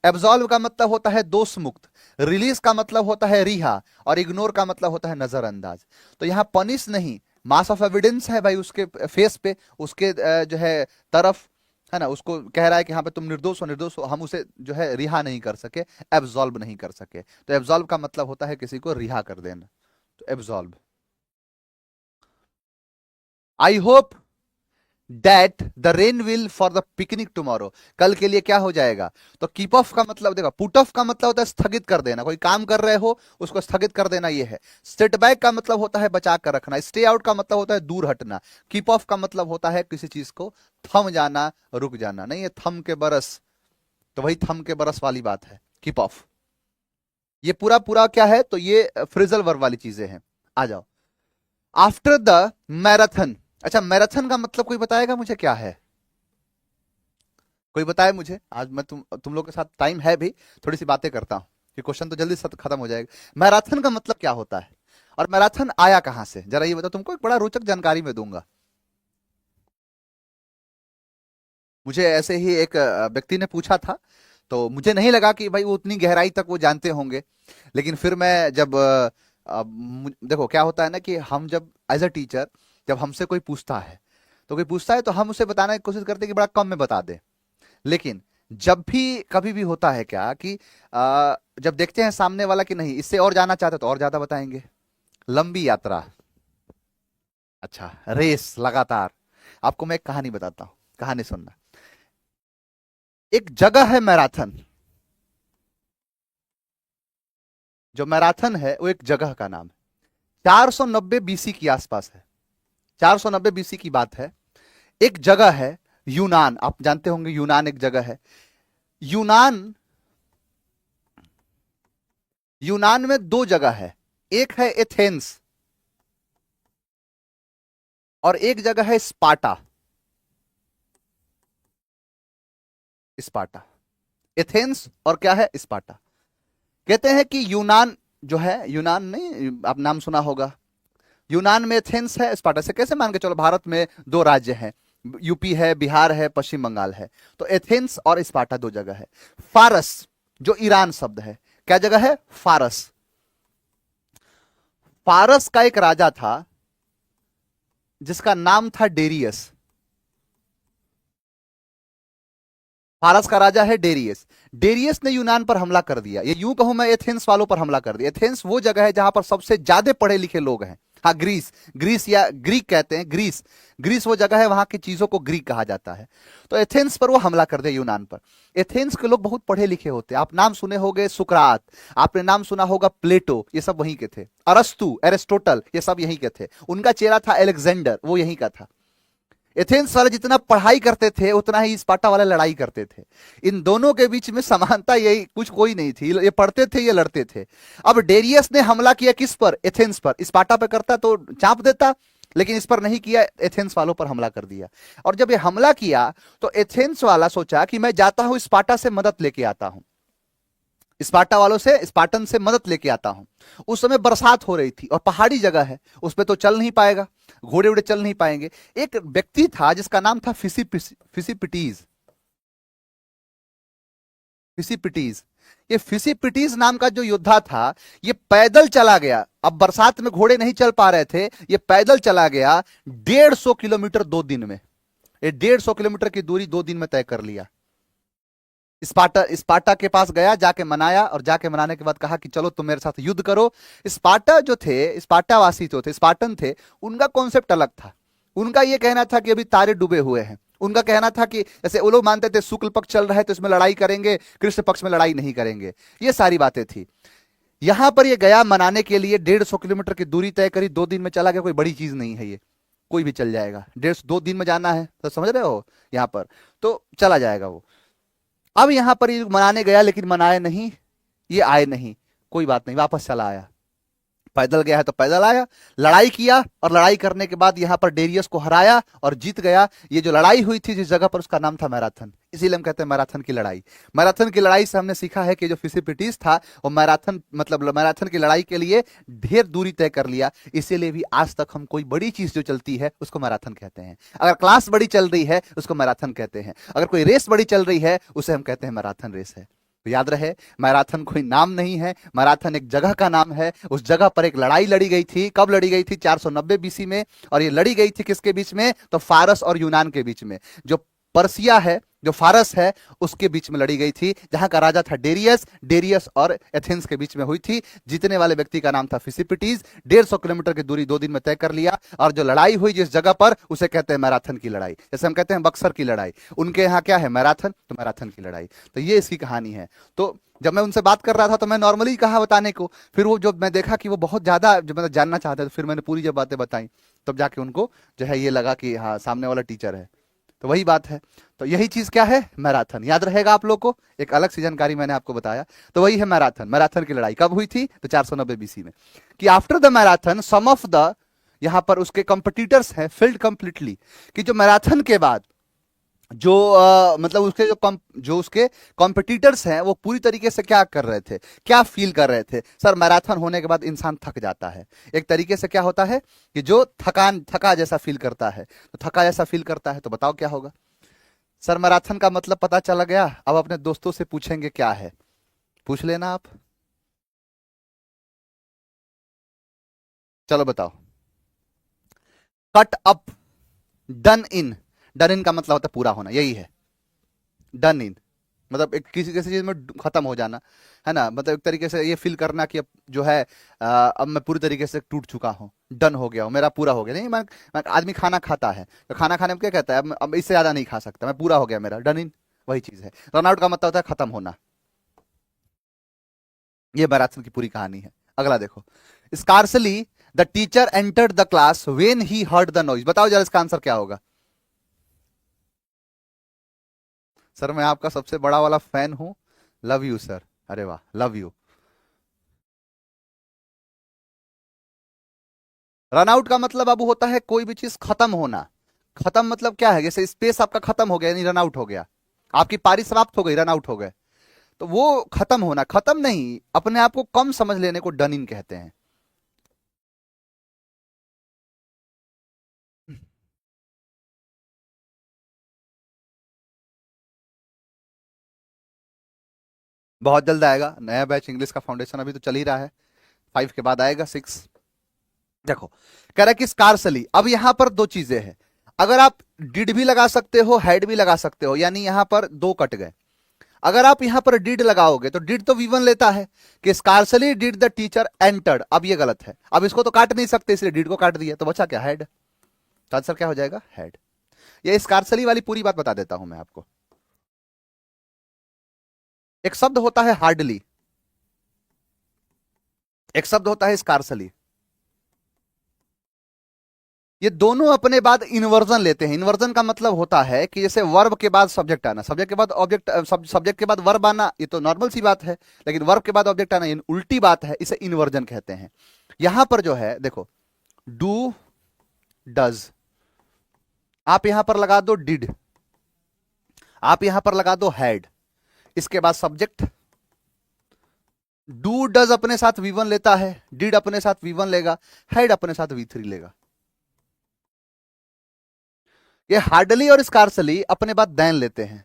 एब्सॉल्व का मतलब होता है दोष मुक्त, रिलीज का मतलब होता है रिहा, और इग्नोर का मतलब होता है नजरअंदाज। तो यहां पनिश नहीं, मास ऑफ एविडेंस है भाई उसके फेस पे, उसके जो है तरफ, है ना। उसको कह रहा है कि हाँ पे तुम निर्दोष हो, निर्दोष हो, हम उसे जो है रिहा नहीं कर सके, एब्सॉल्व नहीं कर सके। तो एब्सॉल्व का मतलब होता है किसी को रिहा कर देना, तो absolve. I hope that the rain will for the picnic tomorrow, कल के लिए क्या हो जाएगा। तो कीप ऑफ का मतलब देखो, पुट ऑफ का मतलब होता है स्थगित कर देना, कोई काम कर रहे हो उसको स्थगित कर देना, ये है। सेट बैक का मतलब होता है बचा कर रखना, स्टे आउट का मतलब होता है दूर हटना, कीप ऑफ का मतलब होता है किसी चीज को थम जाना, रुक जाना। नहीं है थम के बरस, तो वही थम के बरस वाली बात है, कीप ऑफ। ये पूरा पूरा क्या है, तो ये फ्रेजल वर्ब वाली चीजें हैं। आ जाओ, आफ्टर द मैराथन। अच्छा, मैराथन का मतलब कोई बताएगा मुझे क्या है, कोई बताए मुझे। आज मैं तुम लोग के साथ टाइम है भी, थोड़ी सी बातें करता हूं कि क्वेश्चन तो जल्दी खत्म हो जाएगा। मैराथन का मतलब क्या होता है, और मैराथन आया कहां से, जरा ये बताओ, तुमको एक बड़ा रोचक जानकारी मैं दूंगा। मुझे ऐसे ही एक व्यक्ति ने पूछा था, तो मुझे नहीं लगा कि भाई वो उतनी गहराई तक वो जानते होंगे, लेकिन फिर मैं जब देखो क्या होता है ना कि हम जब एज अ टीचर, जब हमसे कोई पूछता है, तो कोई पूछता है तो हम उसे बताने की कोशिश करते हैं कि बड़ा कम में बता दे। लेकिन जब भी कभी भी होता है क्या कि जब देखते हैं सामने वाला कि नहीं इससे और जानना चाहते तो और ज्यादा बताएंगे। लंबी यात्रा, अच्छा रेस लगातार। आपको मैं एक कहानी बताता हूं, कहानी सुनना। एक जगह है मैराथन, जो मैराथन है वो एक जगह का नाम है। 490 बीसी की आसपास है, 490 बीसी की बात है। एक जगह है यूनान, आप जानते होंगे यूनान एक जगह है। यूनान, यूनान में दो जगह है, एक है एथेंस और एक जगह है स्पार्टा। स्पार्टा, एथेंस और क्या है स्पार्टा। कहते हैं कि यूनान जो है, यूनान नहीं आप नाम सुना होगा, यूनान में एथेंस है, स्पार्टा से कैसे मान के चलो भारत में दो राज्य हैं, यूपी है, बिहार है, पश्चिम बंगाल है, तो एथेंस और स्पार्टा दो जगह है। फारस जो ईरान शब्द है, क्या जगह है फारस। फारस का एक राजा था जिसका नाम था डेरियस। फारस का राजा है डेरियस। डेरियस ने यूनान पर हमला कर दिया, ये यूं कहूं मैं एथेंस वालों पर हमला कर दिया। एथेंस वो जगह है जहां पर सबसे ज्यादा पढ़े लिखे लोग हैं। हाँ ग्रीस, ग्रीस या ग्रीक कहते हैं, ग्रीस, ग्रीस वो जगह है वहां की चीजों को ग्रीक कहा जाता है। तो एथेंस पर वो हमला कर दिया, यूनान पर। एथेंस के लोग बहुत पढ़े लिखे होते हैं, आप नाम सुने होंगे सुकरात, आपने नाम सुना होगा प्लेटो, ये सब वहीं के थे। अरस्तु, एरिस्टोटल, ये सब यहीं के थे। उनका चेहरा था अलेक्जेंडर, वो यहीं का था। एथेंस वाले जितना पढ़ाई करते थे उतना ही स्पार्टा वाले लड़ाई करते थे। इन दोनों के बीच में समानता यही कुछ कोई नहीं थी, ये पढ़ते थे ये लड़ते थे। अब डेरियस ने हमला किया किस पर, एथेंस पर। स्पार्टा पे करता तो चाप देता, लेकिन इस पर नहीं किया, एथेंस वालों पर हमला कर दिया। और जब ये हमला किया तो एथेंस वाला सोचा कि मैं जाता हूं स्पार्टा से मदद लेके आता हूं, स्पार्टा वालों से, स्पार्टन से मदद लेके आता हूं। उस समय बरसात हो रही थी और पहाड़ी जगह है, उस पर तो चल नहीं पाएगा, घोड़े उड़े चल नहीं पाएंगे। एक व्यक्ति था जिसका नाम था फिसिपिटीज, फिसिपिटीज। ये फिसिपिटीज नाम का जो योद्धा था, ये पैदल चला गया। अब बरसात में घोड़े नहीं चल पा रहे थे, ये पैदल चला गया 150 किलोमीटर 2 दिन में। ये 150 किलोमीटर की दूरी 2 दिन में तय कर लिया। स्पार्टा, स्पार्टा के पास गया, जाके मनाया, और जाके मनाने के बाद कहा कि चलो तुम मेरे साथ युद्ध करो। स्पार्टा जो थे, स्पार्टावासी जो थे, स्पार्टन थे, उनका कॉन्सेप्ट अलग था। उनका यह कहना था कि अभी तारे डूबे हुए हैं। उनका कहना था कि जैसे वो लोग मानते थे शुक्ल पक्ष चल रहा है तो इसमें लड़ाई करेंगे, कृष्ण पक्ष में लड़ाई नहीं करेंगे, ये सारी बातें थी। यहां पर ये गया मनाने के लिए, 150 किलोमीटर की दूरी तय करी, 2 दिन में चला गया। कोई बड़ी चीज नहीं है ये, कोई भी चल जाएगा। 2 दिन में जाना है तो समझ रहे हो, यहां पर तो चला जाएगा वो। अब यहां पर ये मनाने गया लेकिन मनाए नहीं, ये आए नहीं, कोई बात नहीं, वापस चला आया। पैदल गया है तो पैदल आया, लड़ाई किया, और लड़ाई करने के बाद यहां पर डेरियस को हराया और जीत गया। ये जो लड़ाई हुई थी जिस जगह पर, उसका नाम था मैराथन, इसीलिए हम कहते हैं मैराथन की लड़ाई। मैराथन की लड़ाई से हमने सीखा है कि जो फिसिपिटीज था वो मैराथन, मतलब मैराथन की लड़ाई के लिए ढेर दूरी तय कर लिया। इसीलिए भी आज तक हम कोई बड़ी चीज जो चलती है उसको मैराथन कहते हैं। अगर क्लास बड़ी चल रही है उसको मैराथन कहते हैं, अगर कोई रेस बड़ी चल रही है उसे हम कहते हैं मैराथन रेस है। तो याद रहे, मैराथन कोई नाम नहीं है, मैराथन एक जगह का नाम है। उस जगह पर एक लड़ाई लड़ी गई थी, कब लड़ी गई थी, 490 बीसी में। और ये लड़ी गई थी किसके बीच में, तो फारस और यूनान के बीच में। जो पर्सिया है, जो फारस है, उसके बीच में लड़ी गई थी, जहां का राजा था डेरियस। डेरियस और एथेंस के बीच में हुई थी। जीतने वाले व्यक्ति का नाम था फिसिपिटीज। 150 किलोमीटर की दूरी 2 दिन में तय कर लिया। और जो लड़ाई हुई जिस जगह पर, उसे कहते हैं मैराथन की लड़ाई। जैसे हम कहते हैं बक्सर की लड़ाई, उनके यहाँ क्या है मैराथन, तो मैराथन की लड़ाई। तो ये इसकी कहानी है। तो जब मैं उनसे बात कर रहा था तो मैं नॉर्मली कहा बताने को, फिर वो जब मैं देखा कि वो बहुत ज्यादा जब मतलब जानना चाहते, तो फिर मैंने पूरी जब बातें बताई, तब जाके उनको जो है ये लगा कि हाँ सामने वाला टीचर है। तो वही बात है। तो यही चीज क्या है, मैराथन। याद रहेगा आप लोग को, एक अलग सी जानकारी मैंने आपको बताया। तो वही है मैराथन। मैराथन की लड़ाई कब हुई थी, तो 490 बीसी में। कि after the marathon some of the, यहां पर उसके कंपिटिटर्स हैं, फिल्ड कंप्लीटली। कि जो मैराथन के बाद जो मतलब उसके जो उसके कॉम्पिटिटर्स हैं वो पूरी तरीके से क्या कर रहे थे, क्या फील कर रहे थे। सर मैराथन होने के बाद इंसान थक जाता है, एक तरीके से क्या होता है कि जो थका जैसा फील करता है। तो थका जैसा फील करता है तो बताओ क्या होगा। सर मैराथन का मतलब पता चला गया। अब अपने दोस्तों से पूछेंगे क्या है, पूछ लेना आप। चलो बताओ। Cut up, done in. Done in का मतलब होता है पूरा होना, यही है डन इन। मतलब एक किसी किसी चीज में खत्म हो जाना, है ना। मतलब एक तरीके से ये फील करना कि अब जो है अब मैं पूरी तरीके से टूट चुका हूँ, डन हो गया हूँ, मेरा पूरा हो गया। नहीं, मैं आदमी खाना खाता है तो खाना खाने में क्या कहता है, अब इससे ज्यादा नहीं खा सकता, मैं पूरा हो गया, मेरा डन इन, वही चीज है। रन आउट का मतलब होता है खत्म होना। ये मैराथन की पूरी कहानी है। अगला देखो, scarcely the teacher entered the class when he heard the noise. बताओ जरा इसका आंसर क्या होगा। सर मैं आपका सबसे बड़ा वाला फैन हूं, लव यू सर। अरे वाह, लव यू। रन आउट का मतलब बाबू होता है कोई भी चीज खत्म होना। खत्म मतलब क्या है, जैसे स्पेस आपका खत्म हो गया यानी रन आउट हो गया, आपकी पारी समाप्त हो गई, रन आउट हो गए, तो वो खत्म होना। खत्म नहीं, अपने आप को कम समझ लेने को डन इन कहते हैं। बहुत जल्द आएगा नया बैच इंग्लिश का फाउंडेशन, अभी तो चल ही रहा है, 5 के बाद आएगा 6। देखो, कह रहा है कि स्कार्सली। अब यहां पर दो चीजें हैं, अगर आप डिड भी लगा सकते हो, हेड भी लगा सकते हो, यानी यहां पर दो कट गए। अगर आप यहां पर डिड लगाओगे तो डिड तो वी1 लेता है कि scarcely did the teacher entered. अब ये गलत है, अब इसको तो काट नहीं सकते, इसलिए डिड को काट दिया, तो बचा क्या, हेड। तो आंसर क्या हो जाएगा, हेड। ये स्कार्सली वाली पूरी बात बता देता हूं मैं आपको। एक शब्द होता है हार्डली, एक शब्द होता है स्कार्सली। ये दोनों अपने बाद इन्वर्जन लेते हैं। इन्वर्जन का मतलब होता है कि जैसे वर्ब के बाद सब्जेक्ट आना, सब्जेक्ट के बाद ऑब्जेक्ट, सब्जेक्ट के बाद वर्ब आना, ये तो नॉर्मल सी बात है, लेकिन वर्ब के बाद ऑब्जेक्ट आना ये उल्टी बात है, इसे इन्वर्जन कहते हैं। यहां पर जो है देखो, डू, डज, आप यहां पर लगा दो डिड, आप यहां पर लगा दो हैड, इसके बाद सब्जेक्ट। डू डज अपने साथ वी1 लेता है, डिड अपने साथ वी1 लेगा, हैड अपने साथ वी3 लेगा। ये हार्डली और स्कार्सली अपने बाद देन लेते हैं।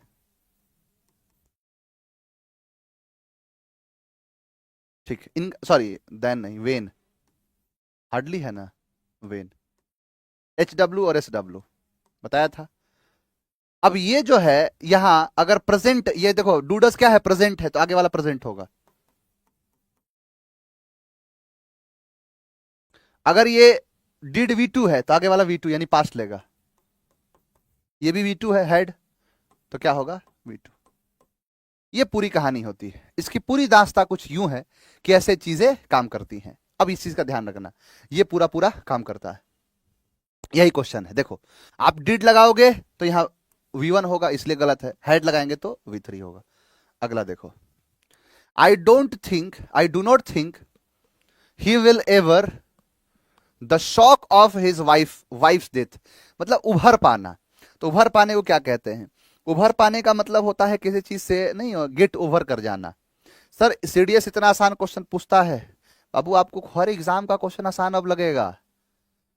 ठीक, इन सॉरी देन नहीं, वेन। हार्डली है ना, वेन। एच डब्ल्यू और एस डब्ल्यू बताया था। अब ये जो है यहां अगर प्रेजेंट, ये देखो डूडस क्या है, प्रेजेंट है, तो आगे वाला प्रेजेंट होगा। अगर ये डिड वी2 है तो आगे वाला वी2 यानी पास्ट लेगा। ये भी वी2 है, हेड, तो क्या होगा, वी2। ये पूरी कहानी होती है, इसकी पूरी दास्ता कुछ यूं है कि ऐसे चीजें काम करती हैं। अब इस चीज का ध्यान रखना, ये पूरा पूरा काम करता है, यही क्वेश्चन है। देखो, आप डिड लगाओगे तो यहां वी1 होगा, इसलिए गलत है, हेड लगाएंगे तो वी3 होगा। अगला देखो, I do not think he will ever the shock of his wives death. मतलब उभर पाना, तो उभर पाने को क्या कहते हैं, उभर पाने का मतलब होता है किसी चीज से नहीं, गेट ओवर कर जाना। सर सीडीएस इतना आसान क्वेश्चन पूछता है, बाबू आपको हर एग्जाम का क्वेश्चन आसान अब लगेगा।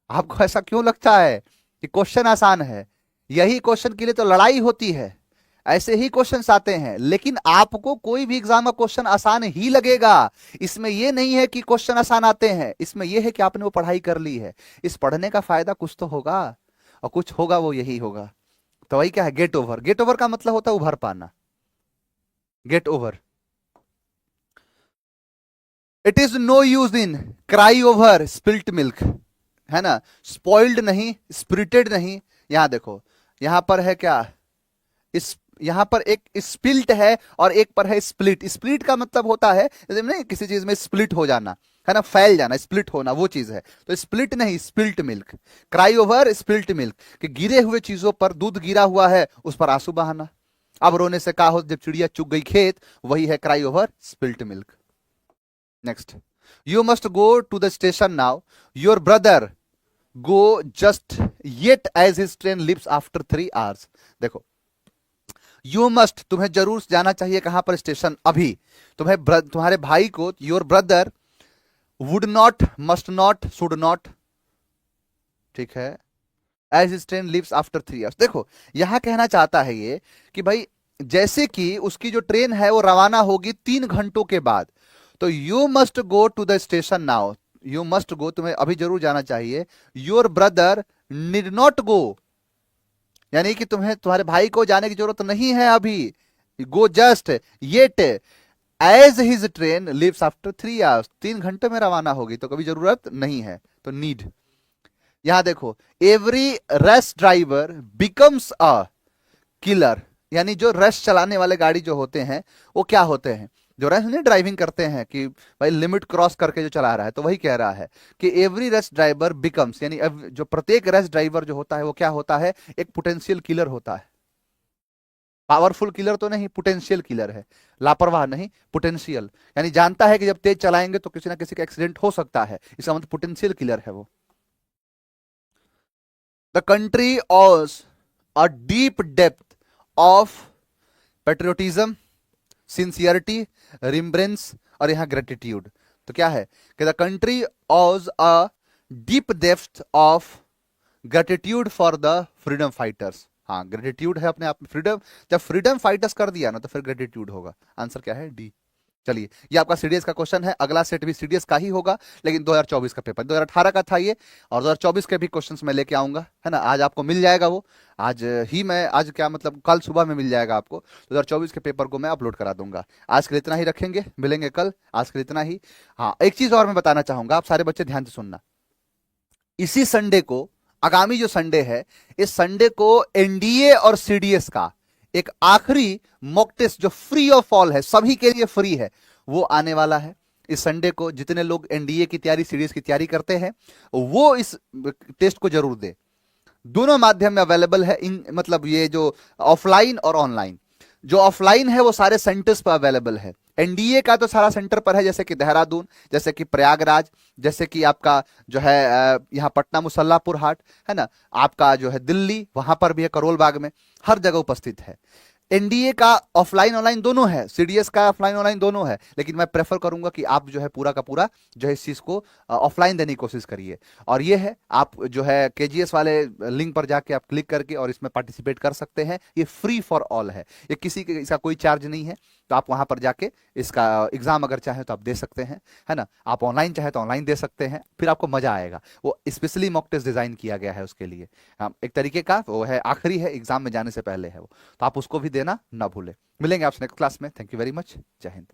आपको ऐसा क्यों लगता है कि क्वेश्चन आसान है, यही क्वेश्चन के लिए तो लड़ाई होती है, ऐसे ही क्वेश्चंस आते हैं। लेकिन आपको कोई भी एग्जाम का क्वेश्चन आसान ही लगेगा, इसमें यह नहीं है कि क्वेश्चन आसान आते हैं, इसमें यह है कि आपने वो पढ़ाई कर ली है, इस पढ़ने का फायदा कुछ तो होगा, और कुछ होगा वो यही होगा। तो वही क्या है, गेट ओवर। गेट ओवर का मतलब होता है उभर पाना, get over. It is no use in cry over spilt milk, है ना। स्पॉइल्ड नहीं, स्पिरिटेड नहीं। यहां देखो, यहां पर है क्या, इस यहां पर एक स्पिल्ट है और एक पर है स्प्लिट। स्प्लिट का मतलब होता है जैसे नहीं, किसी चीज में स्प्लिट हो जाना, है ना, फैल जाना, स्प्लिट होना, वो चीज है। तो स्प्लिट नहीं, spilt milk. Cry over spilt milk, कि गिरे हुए चीजों पर, दूध गिरा हुआ है उस पर आंसू बहाना। अब रोने से कहा हो जब चिड़िया चुग गई खेत, वही है cry over spilt milk. Next, you must go to the station now, your brother go just yet as his train leaves after 3 hours। देखो, यू मस्ट तुम्हें जरूर जाना चाहिए, कहां पर, स्टेशन, अभी। तुम्हारे भाई को, your brother, would not, must not, should not, ठीक है, as his train leaves after 3 hours। देखो, यहां कहना चाहता है ये कि भाई जैसे कि उसकी जो ट्रेन है वो रवाना होगी 3 घंटों के बाद, तो you must go to the station now, you must go, तुम्हें अभी जरूर जाना चाहिए। Your brother need not go, यानी कि तुम्हें, तुम्हारे भाई को जाने की जरूरत नहीं है अभी। Go just yet as his train leaves after 3 hours, 3 घंटे में रवाना होगी, तो कभी जरूरत नहीं है, तो नीड। यहां देखो, every rest driver becomes a killer, यानी जो रश चलाने वाले गाड़ी जो होते हैं वो क्या होते हैं, जो रश नहीं ड्राइविंग करते हैं कि भाई लिमिट क्रॉस करके जो चला रहा है, तो वही कह रहा है कि एवरी रश ड्राइवर बिकम्स, यानी जो प्रत्येक रश ड्राइवर जो होता है वो क्या होता है, एक पोटेंशियल किलर होता है। पावरफुल किलर तो नहीं, पोटेंशियल किलर है, लापरवाह नहीं, पोटेंशियल, यानी जानता है कि जब तेज चलाएंगे तो किसी ना किसी का एक्सीडेंट हो सकता है, इसका मतलब पोटेंशियल किलर है वो। The country owes a deep depth of patriotism, sincerity, remembrance, और यहां ग्रेटिट्यूड। तो क्या है कि the country owes a deep depth of gratitude for the freedom fighters. हाँ, ग्रेटिट्यूड है अपने आप में, फ्रीडम, जब फ्रीडम फाइटर्स कर दिया ना तो फिर ग्रेटिट्यूड होगा। आंसर क्या है, डी। चलिए, ये आपका सीडीएस का क्वेश्चन है, अगला सेट भी सीडीएस का ही होगा, लेकिन 2024 का पेपर, 2018 का था ये, और 2024 के भी क्वेश्चंस मैं लेके आऊंगा, है ना। आज आपको मिल जाएगा वो, आज ही मैं, आज क्या मतलब कल सुबह में मिल जाएगा आपको, 2024 के पेपर को मैं अपलोड करा दूंगा। आज के लिए इतना ही रखेंगे, मिलेंगे कल, आज के लिए इतना ही। हाँ, एक चीज और मैं बताना चाहूंगा, आप सारे बच्चे ध्यान से सुनना। इसी संडे को, आगामी जो संडे है, इस संडे को एनडीए और सीडीएस का एक आखिरी मॉक टेस्ट जो फ्री ऑफ ऑल है, सभी के लिए फ्री है, वो आने वाला है। इस संडे को जितने लोग एनडीए की तैयारी, सीडीएस की तैयारी करते हैं, वो इस टेस्ट को जरूर दे। दोनों माध्यम में अवेलेबल है, इन मतलब ये जो ऑफलाइन और ऑनलाइन। जो ऑफलाइन है वो सारे सेंटर्स पर अवेलेबल है, एनडीए का तो सारा सेंटर पर है, जैसे कि देहरादून, जैसे कि प्रयागराज, जैसे कि आपका जो है यहाँ पटना मुसल्लापुर हाट, है ना, आपका जो है दिल्ली, वहां पर भी है, करोल बाग में, हर जगह उपस्थित है। एनडीए का ऑफलाइन ऑनलाइन दोनों है, सीडीएस का ऑफलाइन ऑनलाइन दोनों है, लेकिन मैं प्रेफर करूंगा कि आप जो है पूरा का पूरा जो है इस चीज को ऑफलाइन देने की कोशिश करिए। और ये है, आप जो है केजीएस वाले लिंक पर जाके आप क्लिक करके और इसमें पार्टिसिपेट कर सकते हैं, ये फ्री फॉर ऑल है, ये किसी के, इसका कोई चार्ज नहीं है। तो आप वहां पर जाके इसका एग्जाम अगर चाहें तो आप दे सकते हैं, है ना। आप ऑनलाइन चाहे तो ऑनलाइन दे सकते हैं, फिर आपको मजा आएगा, वो स्पेशली मॉक टेस्ट डिजाइन किया गया है उसके लिए। हाँ, एक तरीके का वो है, आखिरी है, एग्जाम में जाने से पहले है वो, तो आप उसको भी देना ना भूलें। मिलेंगे आपसे नेक्स्ट क्लास में, थैंक यू वेरी मच, जय हिंद।